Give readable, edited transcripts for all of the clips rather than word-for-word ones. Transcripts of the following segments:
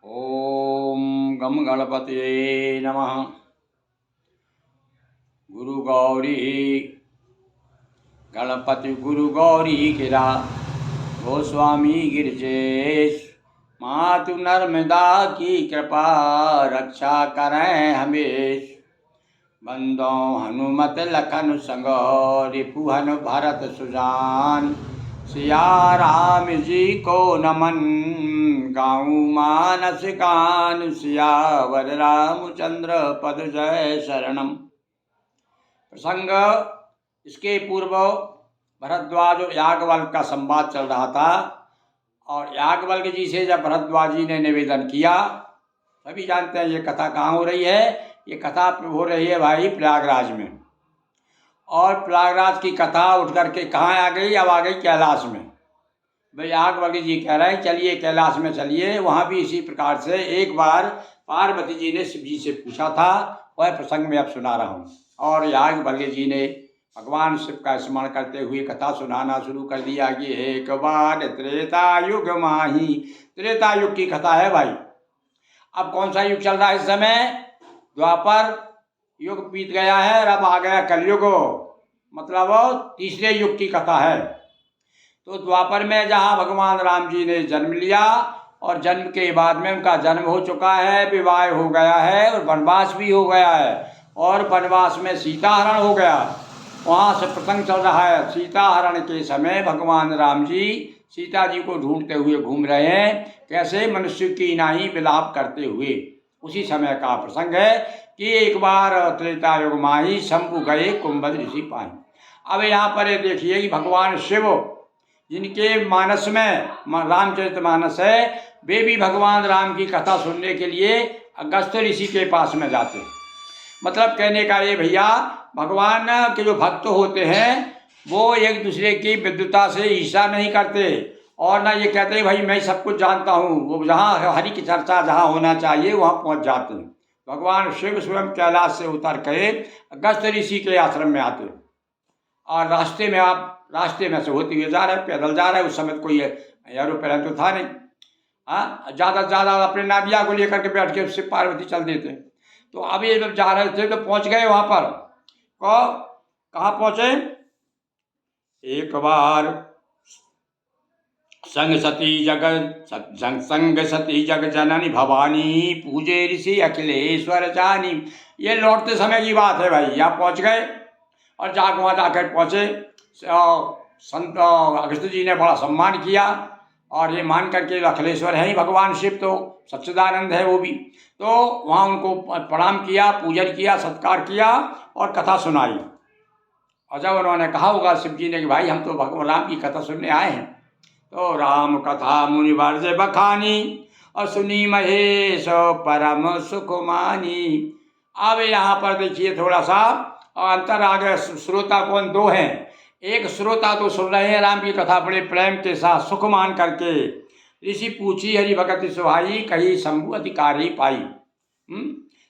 ओम गम गणपतये नमः। गुरु गौरी गणपति गुरु गौरी गिरा गोस्वामी गिरजेश। मातु नर्मदा की कृपा रक्षा करें हमेश। बंदो हनुमत लखन संग रिपुहन भरत सुजान। सिया राम जी को नमन गाऊं मानस गान। सियावर रामचंद्र पद जय शरणम। प्रसंग इसके पूर्व भरद्वाज और याज्ञवल्क्य का संवाद चल रहा था और याज्ञवल्क्य जी से जब भरद्वाज जी ने निवेदन किया, सभी जानते हैं ये कथा कहाँ हो रही है। ये कथा हो रही है भाई प्रयागराज में, और प्रयागराज की कथा उठ करके कहाँ आ गई, अब आ गई कैलाश में। भाई याज्ञवल्क्य जी कह रहे हैं चलिए कैलाश में चलिए। वहाँ भी इसी प्रकार से एक बार पार्वती जी ने शिव जी से पूछा था, वह प्रसंग में अब सुना रहा हूँ। और याज्ञवल्क्य जी ने भगवान शिव का स्मरण करते हुए कथा सुनाना शुरू कर दिया कि एक बार त्रेता युग माही। त्रेता युग की कथा है भाई। अब कौन सा युग चल रहा है इस समय? द्वापर युग बीत गया है और अब आ गया कलयुग, मतलब तीसरे युग की कथा है। तो द्वापर में जहाँ भगवान राम जी ने जन्म लिया और जन्म के बाद में उनका जन्म हो चुका है, विवाह हो गया है और वनवास भी हो गया है, और वनवास में सीता हरण हो गया। वहाँ से प्रसंग चल रहा है। सीता हरण के समय भगवान राम जी सीता जी को ढूंढते हुए घूम रहे हैं, कैसे? मनुष्य की नाई विलाप करते हुए। उसी समय का प्रसंग है कि एक बार त्रेता युग माही शंभु गए कुंभज ऋषि पाए। अब यहाँ पर ये देखिए कि भगवान शिव जिनके मानस में रामचरितमानस है, वे भी भगवान राम की कथा सुनने के लिए अगस्त्य ऋषि के पास में जाते हैं। मतलब कहने का ये भैया, भगवान के जो भक्त होते हैं वो एक दूसरे की विद्वता से ईर्ष्या नहीं करते और ना ये कहते भाई मैं सब कुछ जानता हूँ। वो जहाँ हरि की चर्चा जहाँ होना चाहिए वहाँ पहुँच जाते हैं। भगवान शिव स्वयं कैलाश से उतर के अगस्त्य ऋषि के आश्रम में आते हैं। और रास्ते में से होते हुए जा रहे, पैदल जा रहे। उस समय कोई एरोप्लेन तो था नहीं। हाँ, ज़्यादा से ज़्यादा अपने नादिया को लेकर के बैठ के उससे पार्वती चल देते। तो अब ये जब जा रहे थे तो पहुंच गए वहां पर। कहाँ पहुंचे? एक बार संग सती जग जननी भवानी पूजे ऋषि अखिलेश्वर जानी। ये लौटते समय की बात है भाई। यहाँ पहुंच गए और वहाँ जाकर पहुंचे। संत अगस्त्य जी ने बड़ा सम्मान किया और ये मान करके अखिलेश्वर है ही भगवान शिव, तो सच्चिदानंद है वो भी। तो वहाँ उनको प्रणाम किया, पूजन किया, सत्कार किया और कथा सुनाई। और जब उन्होंने कहा होगा शिव जी ने कि भाई हम तो भगवान राम की कथा सुनने आए हैं, तो राम कथा मुनिवर से बखानी और सुनी महेश परम सुख मानी। अब यहाँ पर देखिए थोड़ा सा अंतर आ गया। श्रोता कौन? दो हैं। एक श्रोता तो सुन रहे हैं राम की कथा बड़े प्रेम के साथ सुख मान करके। ऋषि पूछी हरि भगति सुहाई कही शंभु अधिकारी पाई।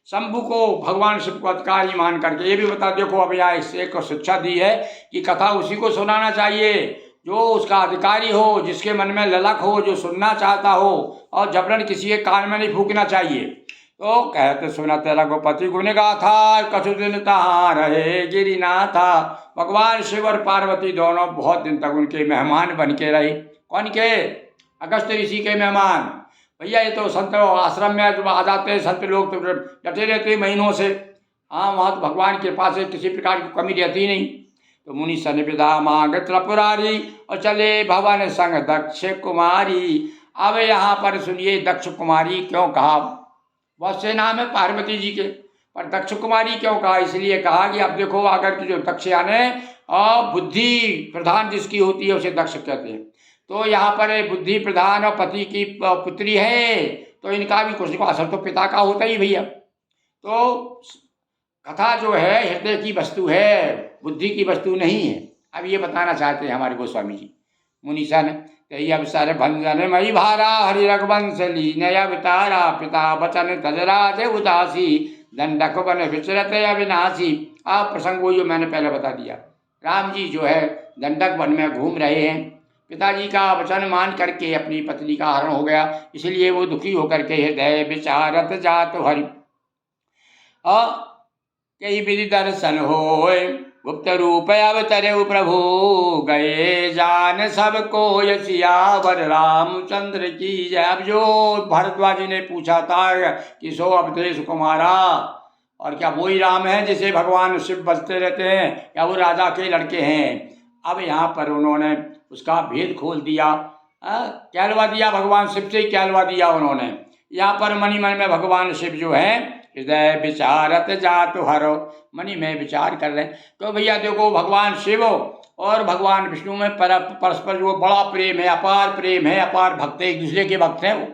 शंभु को भगवान शिव को अधिकारी मान करके ये भी बता, देखो अब यहाँ इससे एक शिक्षा दी है कि कथा उसी को सुनाना चाहिए जो उसका अधिकारी हो, जिसके मन में ललक हो, जो सुनना चाहता हो, और जबरन किसी के कान में नहीं फूकना चाहिए। तो कहते सुनत रघुपति गुण गाथा कछु दिन तहाँ रहे गिरिनाथा। भगवान शिव और पार्वती दोनों बहुत दिन तक उनके मेहमान बन के रहे। कौन के? अगस्त्य ऋषि के मेहमान। भैया ये तो संत आश्रम में जब आ जाते हैं संत लोग तो डटे रहते महीनों से। हाँ, वहाँ तो भगवान के पास किसी प्रकार की कमी रहती नहीं। तो मुनि सन विदा मांग त्रिपुरारी और चले भवन संग दक्ष कुमारी। अब यहाँ पर सुनिए दक्ष कुमारी क्यों कहा? बहुत से नाम है पार्वती जी के, पर दक्ष कुमारी क्यों कहा? इसलिए कहा कि अब देखो अगर जो दक्षयान है बुद्धि प्रधान जिसकी होती है उसे दक्ष कहते हैं। तो यहाँ पर बुद्धि प्रधान और पति की पुत्री है, तो इनका भी कुछ असर तो पिता का होता ही भैया। तो कथा जो है हृदय की वस्तु है, बुद्धि की वस्तु नहीं है। अब ये बताना चाहते हैं हमारे गोस्वामी जी। मुनीसन कही अवसर भंजन मई भारा हरि रघुवंश लीन अवतारा पिता वचन तजराज उदासी दंडक बन विचरत अविनाशी। आप प्रसंग वो जो मैंने पहले बता दिया। राम जी जो है दंडक वन में घूम रहे हैं पिताजी का वचन मान करके अपनी पत्नी का हरण हो गया, इसलिए वो दुखी होकर के हृदय विचारत जात हरि। कई विधि दर्शन होय, गुप्त रूप अवतरे प्रभु, गए जान सबको सियावर रामचंद्र की जय। अब जो भारद्वाज जी ने पूछा था कि सो अवधेश कुमारा, और क्या वही राम है जिसे भगवान शिव बसते रहते हैं, या वो राजा के लड़के हैं? अब यहाँ पर उन्होंने उसका भेद खोल दिया, कहलवा दिया, भगवान शिव से ही कहलवा दिया उन्होंने। यहाँ पर मनी मन में भगवान शिव जो है हृदय विचारत जात हरो, मनी में विचार कर रहे हैं। तो भैया देखो, भगवान शिव और भगवान विष्णु में परस्पर जो बड़ा प्रेम है, अपार प्रेम है, अपार भक्त है, एक दूसरे के भक्त हैं वो।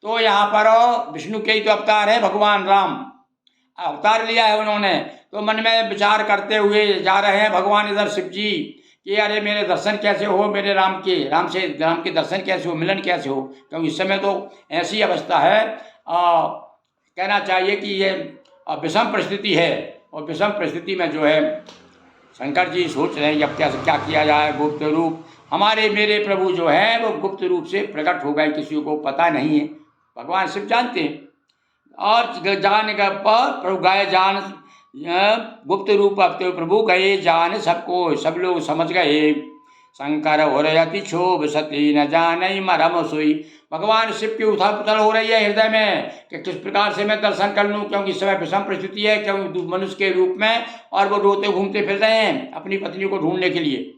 तो यहाँ पर विष्णु के ही तो अवतार है भगवान राम, अवतार लिया है उन्होंने। तो मन में विचार करते हुए जा रहे हैं भगवान इधर शिव जी कि अरे मेरे दर्शन कैसे हो, मेरे राम के दर्शन कैसे हो, मिलन कैसे हो। क्योंकि इस समय तो ऐसी अवस्था है, कहना चाहिए कि ये विषम परिस्थिति है, और विषम परिस्थिति में जो है शंकर जी सोच रहे हैं अब क्या किया जाए। गुप्त रूप हमारे मेरे प्रभु जो हैं वो गुप्त रूप से प्रकट हो गए, किसी को पता नहीं है, भगवान शिव जानते हैं। और जान का प्रभु गए जान, गुप्त रूप अपते प्रभु गए जान सबको, सब लोग समझ गए। शंकर हो रही अति क्षोभ सती न जाने मरम सोई। भगवान शिव की उथल पुथल हो रही है हृदय में कि किस प्रकार से मैं दर्शन कर लूँ, क्योंकि इस समय विषम परिस्थिति है, क्योंकि मनुष्य के रूप में, और वो रोते घूमते फिर रहे हैं अपनी पत्नी को ढूंढने के लिए।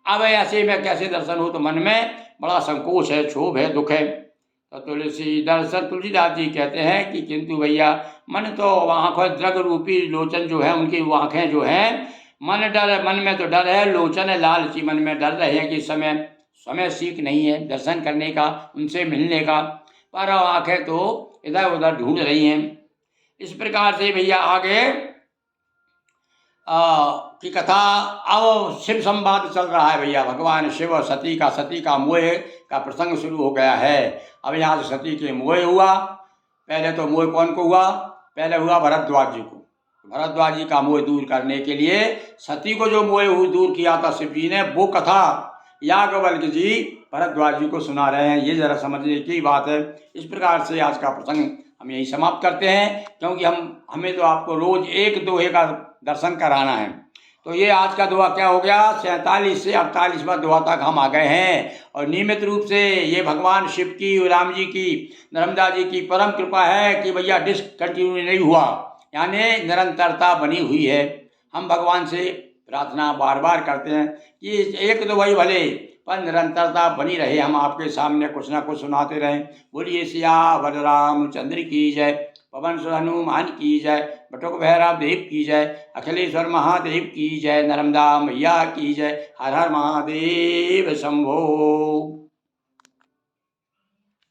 अब ऐसे में कैसे दर्शन हो, तो मन में बड़ा संकोच है, क्षोभ है, दुख है। तो तुलसीदास जी कहते हैं कि किंतु भैया मन तो आँखों द्रग रूपी लोचन जो है, उनकी वो आँखें जो हैं, मन में तो डर है, लोचन है लालची, मन में डर रहे हैं कि समय सीख नहीं है दर्शन करने का, उनसे मिलने का, पर आँखें तो इधर उधर ढूंढ रही हैं। इस प्रकार से भैया आगे की कथा, अब शिव संवाद चल रहा है भैया। भगवान शिव सती का मोह का प्रसंग शुरू हो गया है। अब यहाँ से सती के मोह हुआ, पहले तो मोह कौन को हुआ, पहले हुआ भरद्वाज जी को। भरद्वाज जी का मोह दूर करने के लिए सती को जो मोह दूर किया था शिव जी ने, वो कथा याज्ञवल्क्य जी भरद्वाज जी को सुना रहे हैं। ये जरा समझने की बात है। इस प्रकार से आज का प्रसंग हम यही समाप्त करते हैं, क्योंकि हमें तो आपको रोज एक दोहे का दर्शन कराना है। तो ये आज का दोहा क्या हो गया, 47 से 48वां दोहा तक हम आ गए हैं। और नियमित रूप से ये भगवान शिव की, राम जी की, नर्मदा जी की परम कृपा है कि भैया डिसकंटिन्यू नहीं हुआ, यानी निरंतरता बनी हुई है। हम भगवान से प्रार्थना बार बार करते हैं कि एक दो वही भले, पर निरंतरता बनी रहे, हम आपके सामने कुछ ना कुछ सुनाते रहें। बोलिए सियावर रामचंद्र की जय, पवन सुत हनुमान की जय, बटुक भैरव देव की जय, अखिलेश्वर महादेव की जय, नर्मदा मैया की जय। हर हर महादेव शंभो।